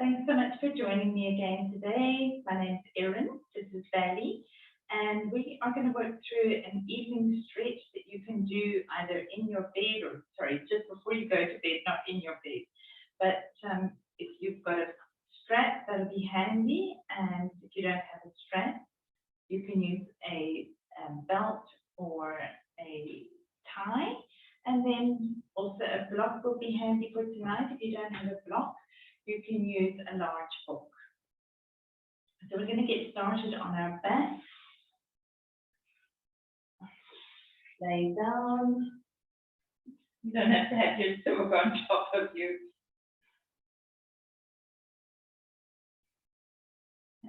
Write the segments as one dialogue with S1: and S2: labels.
S1: Thanks so much for joining me again today. My name's Erin, this is Valley, and we are going to work through an evening stretch that you can do either in your bed or, sorry, just before you go to bed, not in your bed. But if you've got a strap, that'll be handy, and if you don't have a strap, you can use a belt or a tie, and then also a block will be handy for tonight. If you don't have a block, you can use a large book. So we're going to get started on our back. Lay down. You don't have to have your stomach on top of you.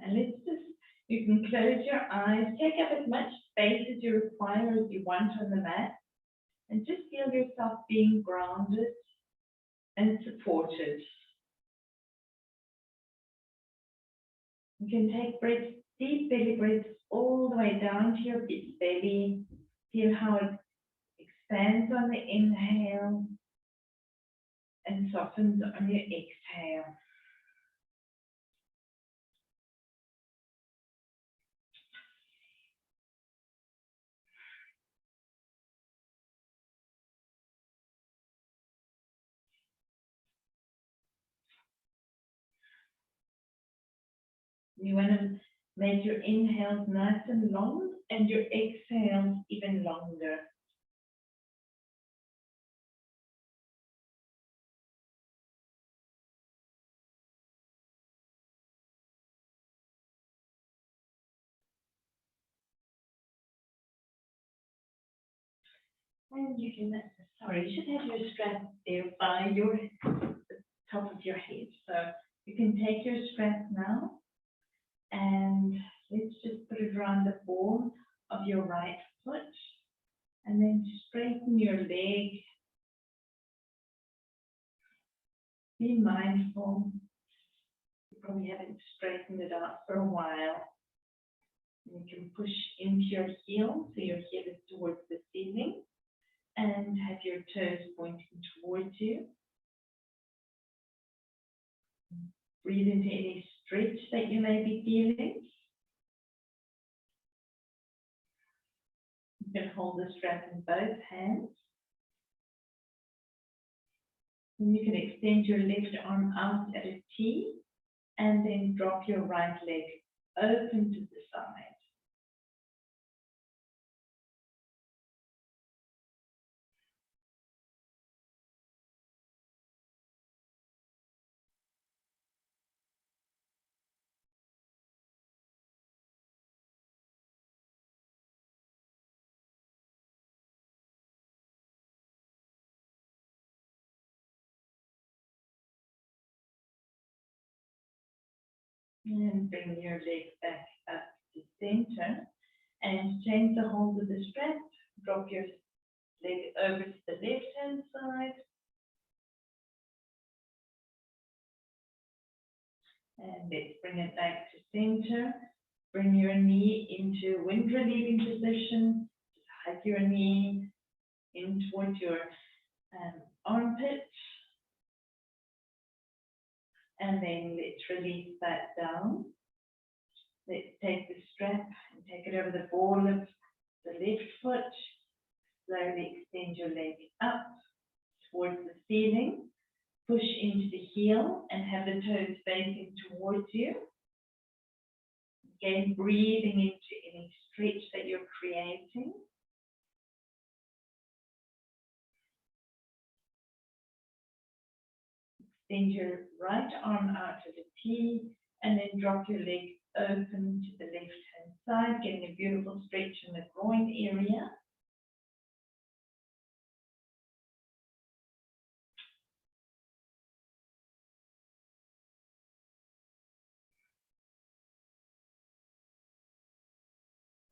S1: And let's just, you can close your eyes, take up as much space as you require as you want on the mat, and just feel yourself being grounded and supported. You can take breaths, deep belly breaths all the way down to your belly. Feel how it expands on the inhale and softens on your exhale. You want to make your inhales nice and long and your exhales even longer. And you can, sorry, you should have your strap there by the top of your head. So you can take your strap now. And let's just put it around the ball of your right foot, and then straighten your leg. Be mindful. You probably haven't straightened it out for a while. You can push into your heel, so your heel is towards the ceiling, and have your toes pointing towards you. Breathe into any stretch that you may be feeling. You can hold the strap in both hands. And you can extend your left arm out at a T, and then drop your right leg open to the side. And bring your leg back up to center and change the hold of the strap. Drop your leg over to the left hand side. And let's bring it back to center. Bring your knee into wind relieving position. Just hug your knee in towards your armpit. And then let's release that down. Let's take the strap and take it over the ball of the left foot. Slowly extend your leg up towards the ceiling. Push into the heel and have the toes facing towards you. Again, breathing into any stretch that you're creating. Extend your right arm out to the T, and then drop your leg open to the left-hand side, getting a beautiful stretch in the groin area.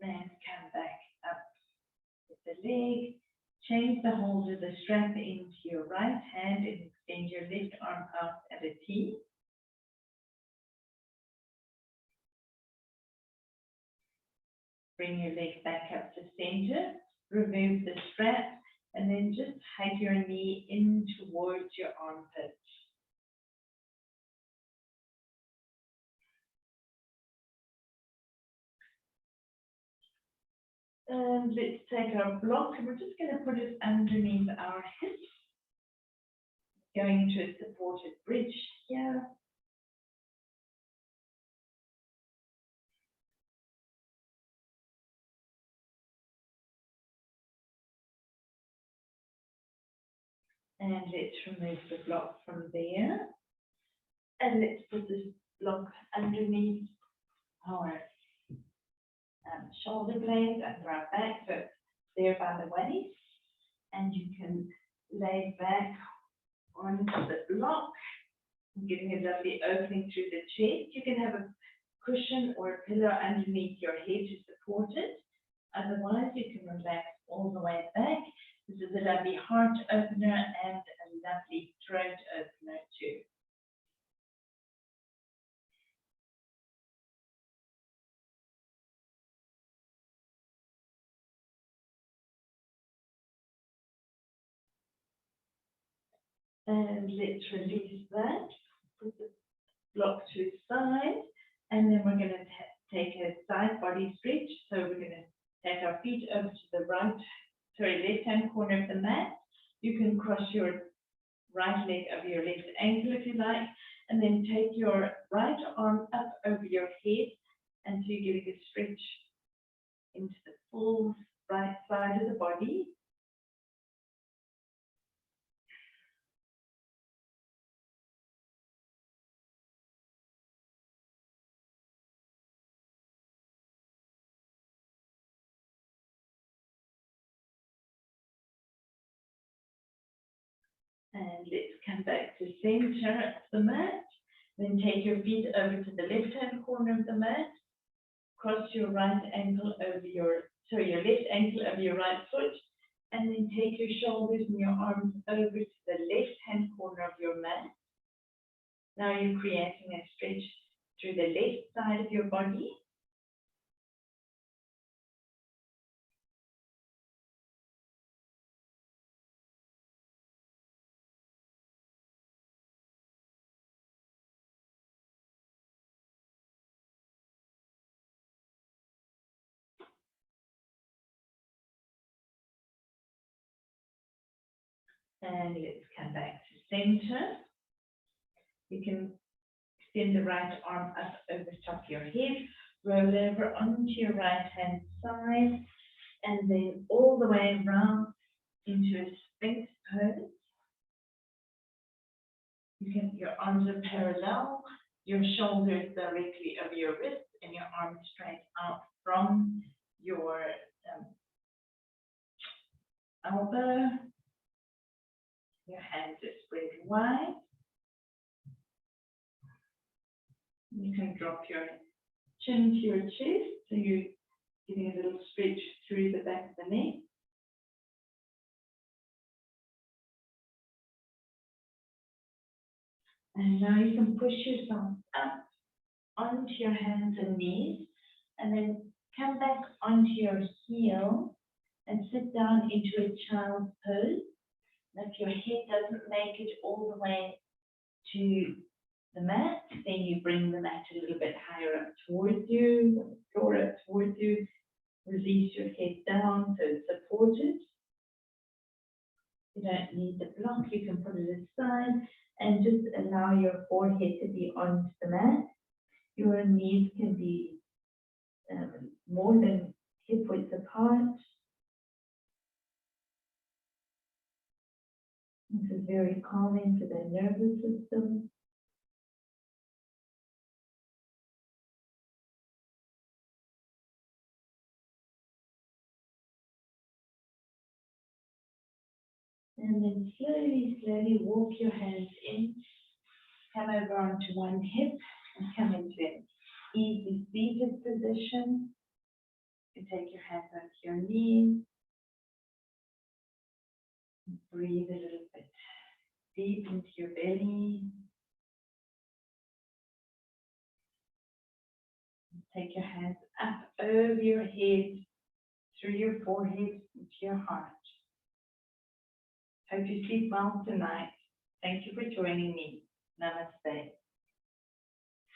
S1: And come back up with the leg. Change the hold of the strap into your right hand and extend your left arm out at a T. Bring your leg back up to center. Remove the strap and then just hug your knee in towards your armpit. And let's take our block and we're just going to put it underneath our hips, going into a supported bridge here. And let's remove the block from there. And let's put this block underneath our shoulder blades under our back, so it's there by the waist. And you can lay back onto the block, giving a lovely opening through the chest. You can have a cushion or a pillow underneath your head to support it. Otherwise, you can relax all the way back. This is a lovely heart opener and a lovely throat opener too. And let's release that. Put the block to the side, and then we're going to take a side body stretch. So we're going to take our feet over to the left-hand corner of the mat. You can cross your right leg over your left ankle if you like, and then take your right arm up over your head until you're getting a stretch into the full right side of the body. And let's come back to center of the mat. Then take your feet over to the left-hand corner of the mat. Cross your right ankle over your left ankle over your right foot. And then take your shoulders and your arms over to the left-hand corner of your mat. Now you're creating a stretch through the left side of your body. And let's come back to center. You can extend the right arm up over the top of your head, roll over onto your right hand side, and then all the way around into a sphinx pose. Your arms are parallel, your shoulders directly over your wrists, and your arms straight out from your elbow. Your hands are spread wide. You can drop your chin to your chest, so you're getting a little stretch through the back of the neck. And now you can push yourself up onto your hands and knees, and then come back onto your heel and sit down into a child's pose. And if your head doesn't make it all the way to the mat, then you bring the mat a little bit higher up towards you, the floor up towards you. Release your head down so it's supported. You don't need the block, you can put it aside and just allow your forehead to be onto the mat. Your knees can be more than hip width apart. This is very calming for the nervous system. And then slowly, slowly walk your hands in, come over onto one hip and come into an easy seated position. You take your hands onto your knees. Breathe a little bit deep into your belly. Take your hands up over your head, through your forehead, into your heart. Hope you sleep well tonight. Thank you for joining me. Namaste.